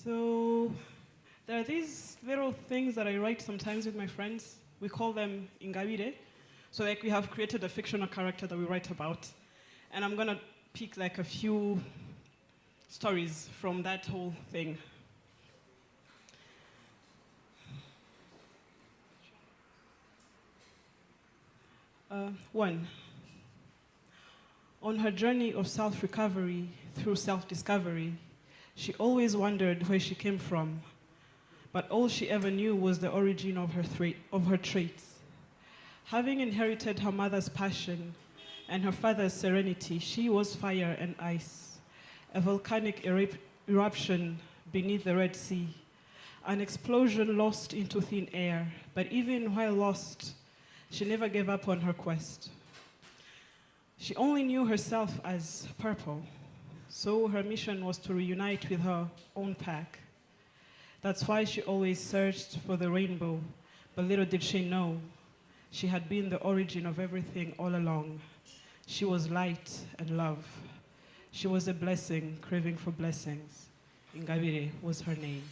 So there are these little things that I write sometimes with my friends. We call them ingabire. So like we have created a fictional character that we write about. And I'm gonna pick like a few stories from that whole thing. One, on her journey of self-recovery through self-discovery, she always wondered where she came from, but all she ever knew was the origin of her traits. Having inherited her mother's passion and her father's serenity, she was fire and ice, a volcanic eruption beneath the Red Sea, an explosion lost into thin air, but even while lost, she never gave up on her quest. She only knew herself as purple, so her mission was to reunite with her own pack. That's why she always searched for the rainbow, but little did she know, she had been the origin of everything all along. She was light and love. She was a blessing, craving for blessings. Ingabire was her name.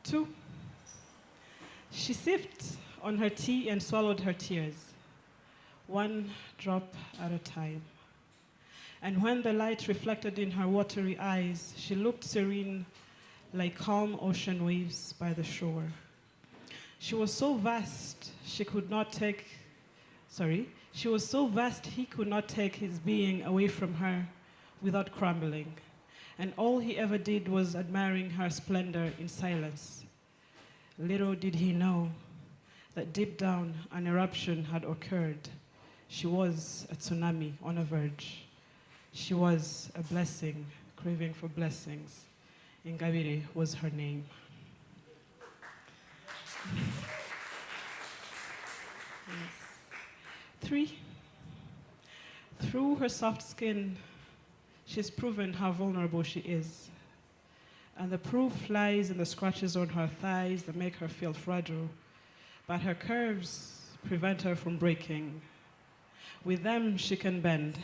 2, she sipped on her tea and swallowed her tears, one drop at a time. And when the light reflected in her watery eyes, she looked serene like calm ocean waves by the shore. She was so vast, he could not take his being away from her without crumbling. And all he ever did was admiring her splendor in silence. Little did he know that deep down an eruption had occurred. She was a tsunami on a verge. She was a blessing, craving for blessings. Ingabire was her name. Yes. 3, through her soft skin, she's proven how vulnerable she is. And the proof lies in the scratches on her thighs that make her feel fragile. But her curves prevent her from breaking. With them, she can bend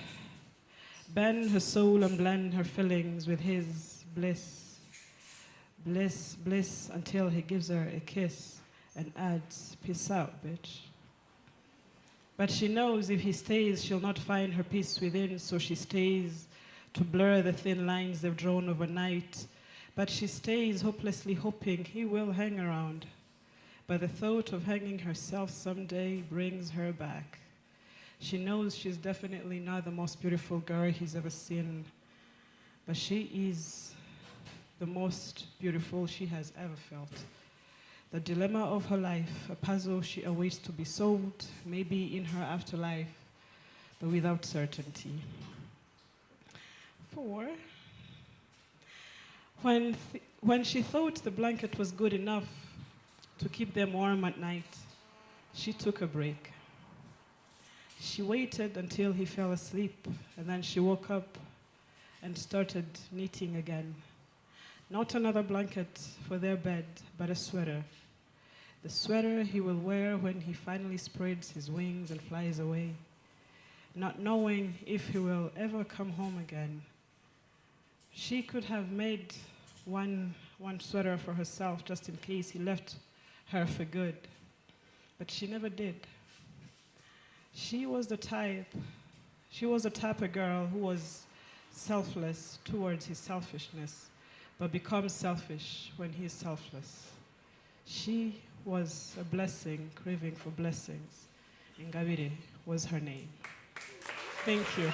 her soul and blend her feelings with his bliss. Bliss, bliss, until he gives her a kiss and adds, peace out, bitch. But she knows if he stays, she'll not find her peace within, so she stays to blur the thin lines they've drawn overnight. But she stays hopelessly hoping he will hang around. But the thought of hanging herself someday brings her back. She knows she's definitely not the most beautiful girl he's ever seen, but she is the most beautiful she has ever felt. The dilemma of her life, a puzzle she awaits to be solved, maybe in her afterlife, but without certainty. 4, when she thought the blanket was good enough to keep them warm at night, she took a break. She waited until he fell asleep, and then she woke up and started knitting again. Not another blanket for their bed, but a sweater. The sweater he will wear when he finally spreads his wings and flies away, not knowing if he will ever come home again. She could have made one sweater for herself just in case he left her for good, but she never did. She was the type of girl who was selfless towards his selfishness, but becomes selfish when he is selfless. She was a blessing, craving for blessings. Ingabire was her name. Thank you.